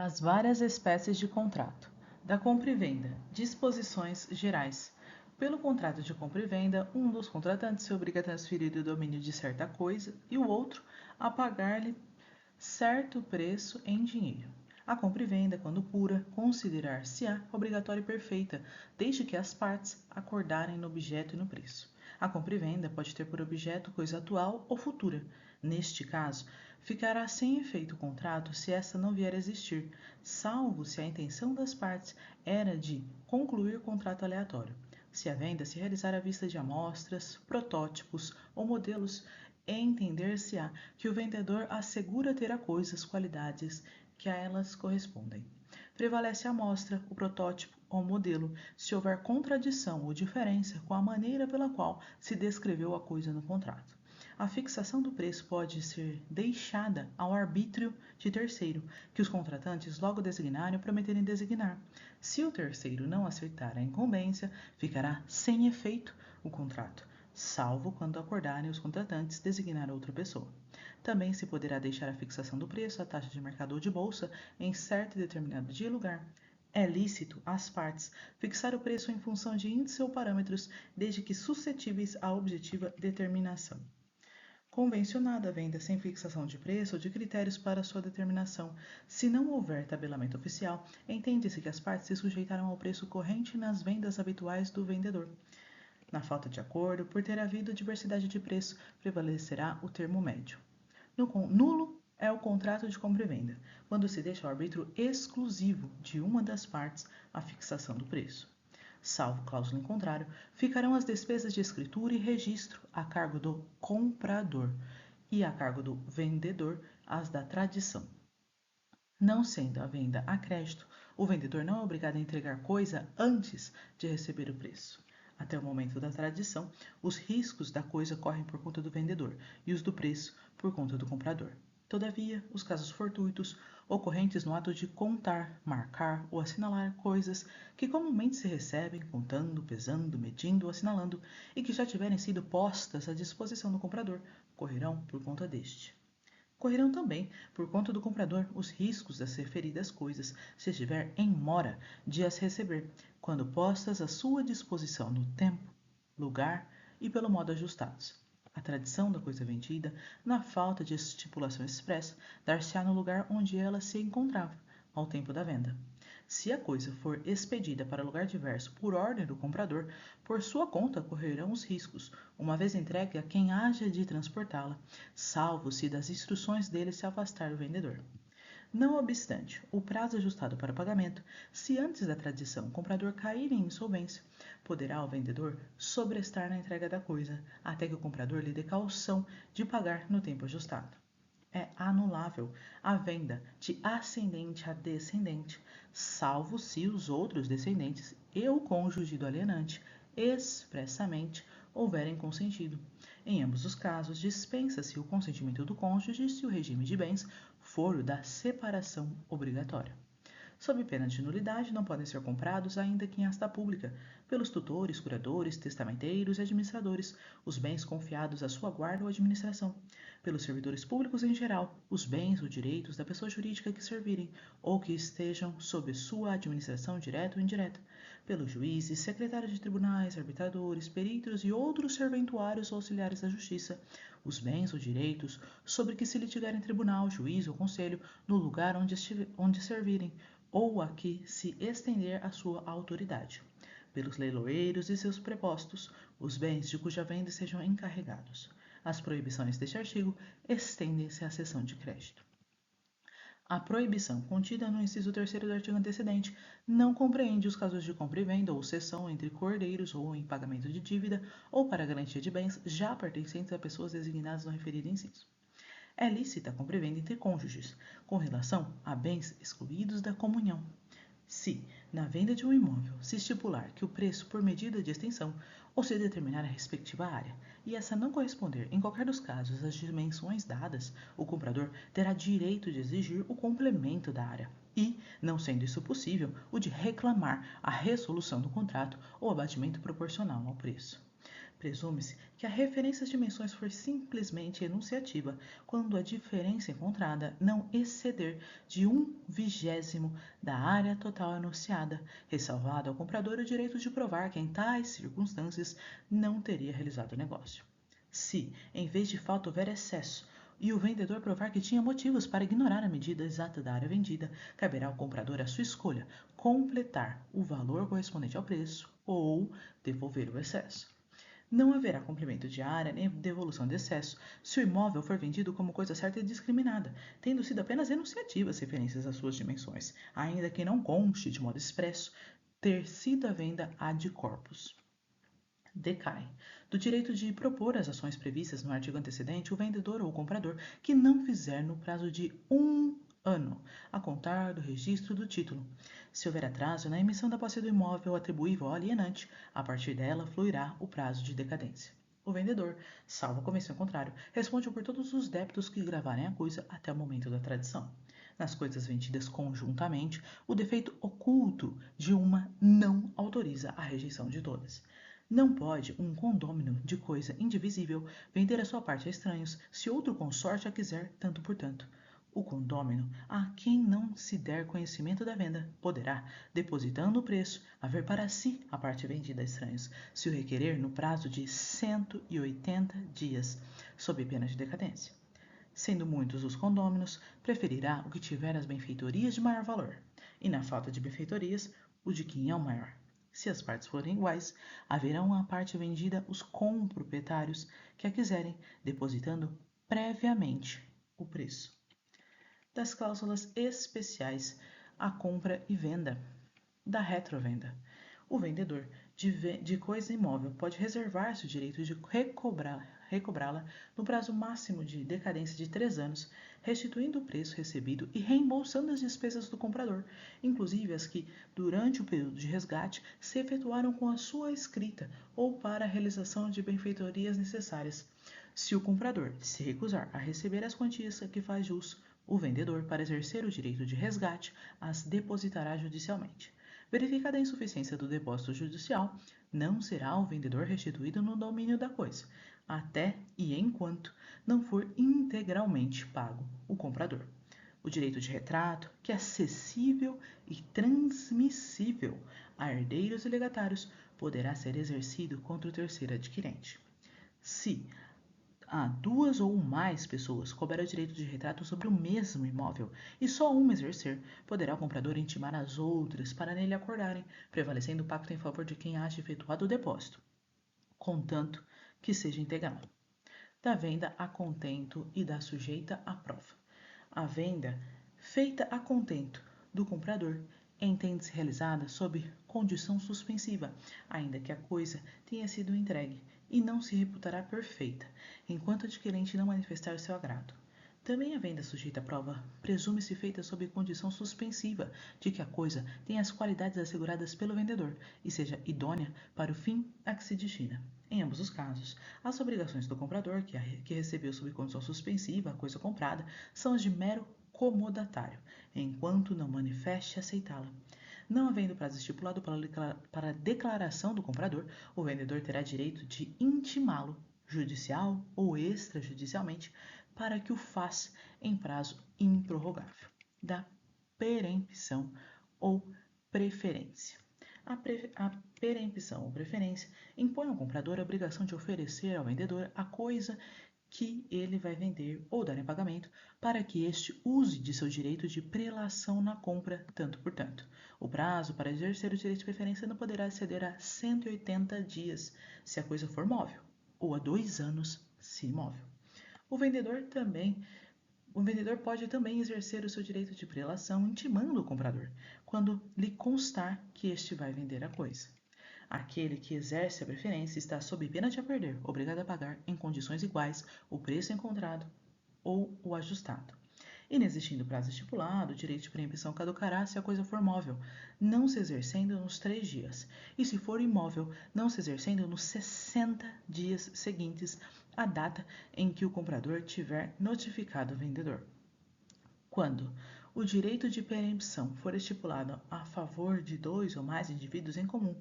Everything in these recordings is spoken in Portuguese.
Das várias espécies de contrato. Da compra e venda. Disposições gerais. Pelo contrato de compra e venda, um dos contratantes se obriga a transferir o domínio de certa coisa e o outro a pagar-lhe certo preço em dinheiro. A compra e venda, quando pura, considerar-se-á obrigatória e perfeita, desde que as partes acordarem no objeto e no preço. A compra e venda pode ter por objeto coisa atual ou futura. Neste caso, ficará sem efeito o contrato se esta não vier a existir, salvo se a intenção das partes era de concluir o contrato aleatório. Se a venda se realizar à vista de amostras, protótipos ou modelos, entender-se-á que o vendedor assegura ter a coisa as qualidades que a elas correspondem. Prevalece a amostra, o protótipo ou modelo, se houver contradição ou diferença com a maneira pela qual se descreveu a coisa no contrato. A fixação do preço pode ser deixada ao arbítrio de terceiro, que os contratantes logo designarem ou prometerem designar. Se o terceiro não aceitar a incumbência, ficará sem efeito o contrato, salvo quando acordarem os contratantes designar outra pessoa. Também se poderá deixar a fixação do preço, a taxa de mercado ou de bolsa, em certo e determinado dia e lugar. É lícito às partes fixar o preço em função de índice ou parâmetros, desde que suscetíveis à objetiva determinação. Convencionada a venda sem fixação de preço ou de critérios para sua determinação. Se não houver tabelamento oficial, entende-se que as partes se sujeitaram ao preço corrente nas vendas habituais do vendedor. Na falta de acordo, por ter havido diversidade de preço, prevalecerá o termo médio. Nulo é o contrato de compra e venda, quando se deixa ao arbítrio exclusivo de uma das partes a fixação do preço. Salvo cláusula em contrário, ficarão as despesas de escritura e registro a cargo do comprador e a cargo do vendedor as da tradição. Não sendo a venda a crédito, o vendedor não é obrigado a entregar coisa antes de receber o preço. Até o momento da tradição, os riscos da coisa correm por conta do vendedor e os do preço por conta do comprador. Todavia, os casos fortuitos, ocorrentes no ato de contar, marcar ou assinalar coisas que comumente se recebem contando, pesando, medindo ou assinalando e que já tiverem sido postas à disposição do comprador, correrão por conta deste. Correrão também, por conta do comprador, os riscos das referidas coisas, se estiver em mora de as receber, quando postas à sua disposição no tempo, lugar e pelo modo ajustados. A tradição da coisa vendida, na falta de estipulação expressa, dar-se-á no lugar onde ela se encontrava, ao tempo da venda. Se a coisa for expedida para lugar diverso por ordem do comprador, por sua conta correrão os riscos, uma vez entregue a quem haja de transportá-la, salvo se das instruções dele se afastar o vendedor. Não obstante, o prazo ajustado para pagamento, se antes da tradição o comprador cair em insolvência, poderá o vendedor sobrestar na entrega da coisa, até que o comprador lhe dê caução de pagar no tempo ajustado. É anulável a venda de ascendente a descendente, salvo se os outros descendentes e o cônjuge do alienante expressamente houverem consentido. Em ambos os casos, dispensa-se o consentimento do cônjuge se o regime de bens for o da separação obrigatória. Sob pena de nulidade, não podem ser comprados, ainda que em asta pública, pelos tutores, curadores, testamenteiros e administradores, os bens confiados à sua guarda ou administração, pelos servidores públicos em geral, os bens ou direitos da pessoa jurídica que servirem ou que estejam sob sua administração direta ou indireta, pelos juízes, secretários de tribunais, arbitradores, peritos e outros serventuários ou auxiliares da justiça, os bens ou direitos sobre que se litigar em tribunal, juiz ou conselho, no lugar onde servirem, ou a que se estender a sua autoridade, pelos leiloeiros e seus prepostos, os bens de cuja venda sejam encarregados. As proibições deste artigo estendem-se à seção de crédito. A proibição contida no inciso 3º do artigo antecedente não compreende os casos de compra e venda ou cessão entre cordeiros ou em pagamento de dívida ou para garantia de bens já pertencentes a pessoas designadas no referido inciso. É lícita a compra e venda entre cônjuges, com relação a bens excluídos da comunhão. Se, na venda de um imóvel, se estipular que o preço por medida de extensão ou se determinar a respectiva área, e essa não corresponder em qualquer dos casos às dimensões dadas, o comprador terá direito de exigir o complemento da área e, não sendo isso possível, o de reclamar a resolução do contrato ou abatimento proporcional ao preço. Presume-se que a referência às dimensões for simplesmente enunciativa, quando a diferença encontrada não exceder de 1/20 da área total enunciada, ressalvado ao comprador o direito de provar que em tais circunstâncias não teria realizado o negócio. Se, em vez de fato, houver excesso, e o vendedor provar que tinha motivos para ignorar a medida exata da área vendida, caberá ao comprador a sua escolha: completar o valor correspondente ao preço ou devolver o excesso. Não haverá complemento de área nem devolução de excesso se o imóvel for vendido como coisa certa e discriminada, tendo sido apenas enunciativas referências às suas dimensões, ainda que não conste de modo expresso ter sido a venda ad corpus. Decai do direito de propor as ações previstas no artigo antecedente o vendedor ou o comprador que não fizer no prazo de 1 ano, a contar do registro do título. Se houver atraso na emissão da posse do imóvel atribuível ao alienante, a partir dela fluirá o prazo de decadência. O vendedor, salvo a convenção contrário, responde por todos os débitos que gravarem a coisa até o momento da tradição. Nas coisas vendidas conjuntamente, o defeito oculto de uma não autoriza a rejeição de todas. Não pode um condômino de coisa indivisível vender a sua parte a estranhos, se outro consorte a quiser tanto por tanto. O condômino, a quem não se der conhecimento da venda, poderá, depositando o preço, haver para si a parte vendida a estranhos, se o requerer no prazo de 180 dias, sob pena de decadência. Sendo muitos os condôminos, preferirá o que tiver as benfeitorias de maior valor, e na falta de benfeitorias, o de quem é o maior. Se as partes forem iguais, haverão a parte vendida os comproprietários que a quiserem, depositando previamente o preço. Das cláusulas especiais à compra e venda. Da retrovenda. O vendedor de coisa imóvel pode reservar-se o direito de recobrá-la no prazo máximo de decadência de 3 anos, restituindo o preço recebido e reembolsando as despesas do comprador, inclusive as que, durante o período de resgate, se efetuaram com a sua escrita ou para a realização de benfeitorias necessárias. Se o comprador se recusar a receber as quantias a que faz jus, o vendedor, para exercer o direito de resgate, as depositará judicialmente. Verificada a insuficiência do depósito judicial, não será o vendedor restituído no domínio da coisa, até e enquanto não for integralmente pago o comprador. O direito de retrato, que é cessível e transmissível a herdeiros e legatários, poderá ser exercido contra o terceiro adquirente. Se há 2 ou mais pessoas couber o direito de retrato sobre o mesmo imóvel e só uma exercer, poderá o comprador intimar as outras para nele acordarem, prevalecendo o pacto em favor de quem haja efetuado o depósito, contanto que seja integral. Da venda a contento e da sujeita à prova. A venda feita a contento do comprador entende-se realizada sob condição suspensiva, ainda que a coisa tenha sido entregue, e não se reputará perfeita, enquanto o adquirente não manifestar o seu agrado. Também a venda sujeita à prova presume-se feita sob condição suspensiva de que a coisa tenha as qualidades asseguradas pelo vendedor e seja idônea para o fim a que se destina. Em ambos os casos, as obrigações do comprador, que recebeu sob condição suspensiva a coisa comprada, são as de mero comodatário, enquanto não manifeste aceitá-la. Não havendo prazo estipulado para a declaração do comprador, o vendedor terá direito de intimá-lo, judicial ou extrajudicialmente, para que o faça em prazo improrrogável. Da perempção ou preferência. A perempção ou preferência impõe ao comprador a obrigação de oferecer ao vendedor a coisa que ele vai vender ou dar em pagamento, para que este use de seu direito de prelação na compra, tanto por tanto. O prazo para exercer o direito de preferência não poderá exceder a 180 dias, se a coisa for móvel, ou a 2 anos, se imóvel. O vendedor pode também exercer o seu direito de prelação intimando o comprador, quando lhe constar que este vai vender a coisa. Aquele que exerce a preferência está sob pena de a perder, obrigado a pagar, em condições iguais, o preço encontrado ou o ajustado. Inexistindo prazo estipulado, o direito de preempção caducará se a coisa for móvel, não se exercendo nos 3 dias, e se for imóvel, não se exercendo nos 60 dias seguintes à data em que o comprador tiver notificado o vendedor. Quando o direito de preempção for estipulado a favor de dois ou mais indivíduos em comum,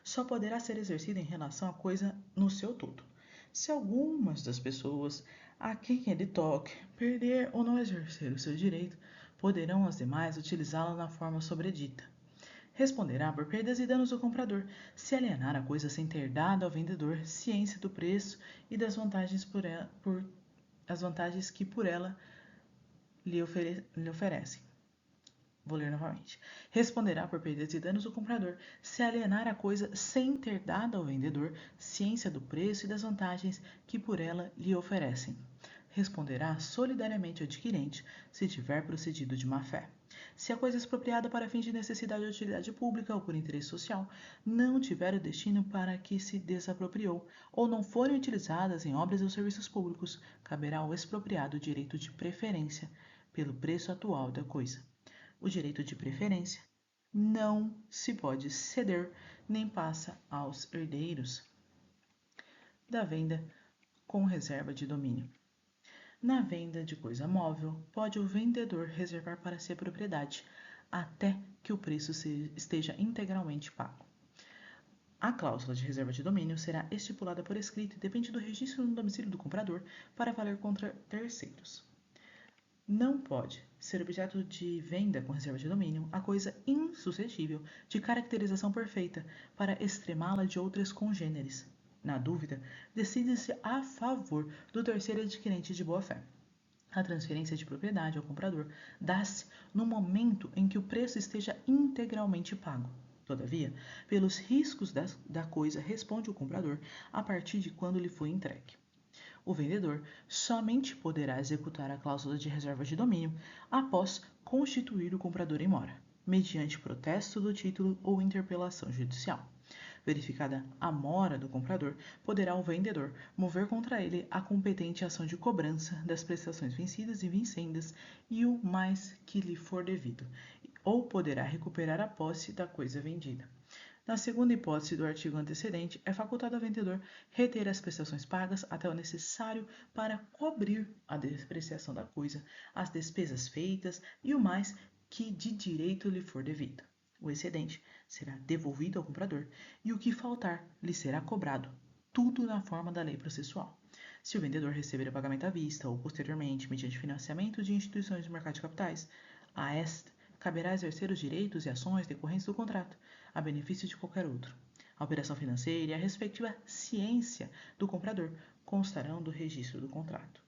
só poderá ser exercido em relação à coisa no seu todo. Se algumas das pessoas a quem ele toque perder ou não exercer o seu direito, poderão as demais utilizá-lo na forma sobredita. Responderá por perdas e danos do comprador, se alienar a coisa sem ter dado ao vendedor ciência do preço e das vantagens as vantagens que por ela lhe oferecem. Vou ler novamente. Responderá por perdas e danos do comprador, se alienar a coisa sem ter dado ao vendedor ciência do preço e das vantagens que por ela lhe oferecem. Responderá solidariamente o adquirente, se tiver procedido de má-fé. Se a coisa expropriada para fins de necessidade ou utilidade pública ou por interesse social não tiver o destino para que se desapropriou, ou não forem utilizadas em obras ou serviços públicos, caberá ao expropriado o direito de preferência pelo preço atual da coisa. O direito de preferência não se pode ceder nem passa aos herdeiros da venda com reserva de domínio. Na venda de coisa móvel, pode o vendedor reservar para si a propriedade, até que o preço esteja integralmente pago. A cláusula de reserva de domínio será estipulada por escrito e depende do registro no domicílio do comprador para valer contra terceiros. Não pode ser objeto de venda com reserva de domínio a coisa insuscetível de caracterização perfeita para extremá-la de outras congêneres. Na dúvida, decide-se a favor do terceiro adquirente de boa-fé. A transferência de propriedade ao comprador dá-se no momento em que o preço esteja integralmente pago. Todavia, pelos riscos da coisa responde o comprador a partir de quando lhe foi entregue. O vendedor somente poderá executar a cláusula de reserva de domínio após constituir o comprador em mora, mediante protesto do título ou interpelação judicial. Verificada a mora do comprador, poderá o vendedor mover contra ele a competente ação de cobrança das prestações vencidas e vincendas e o mais que lhe for devido, ou poderá recuperar a posse da coisa vendida. Na segunda hipótese do artigo antecedente, é facultado ao vendedor reter as prestações pagas até o necessário para cobrir a depreciação da coisa, as despesas feitas e o mais que de direito lhe for devido. O excedente será devolvido ao comprador e o que faltar lhe será cobrado, tudo na forma da lei processual. Se o vendedor receber o pagamento à vista ou posteriormente mediante financiamento de instituições do mercado de capitais, a esta caberá exercer os direitos e ações decorrentes do contrato, a benefício de qualquer outro. A operação financeira e a respectiva ciência do comprador constarão do registro do contrato.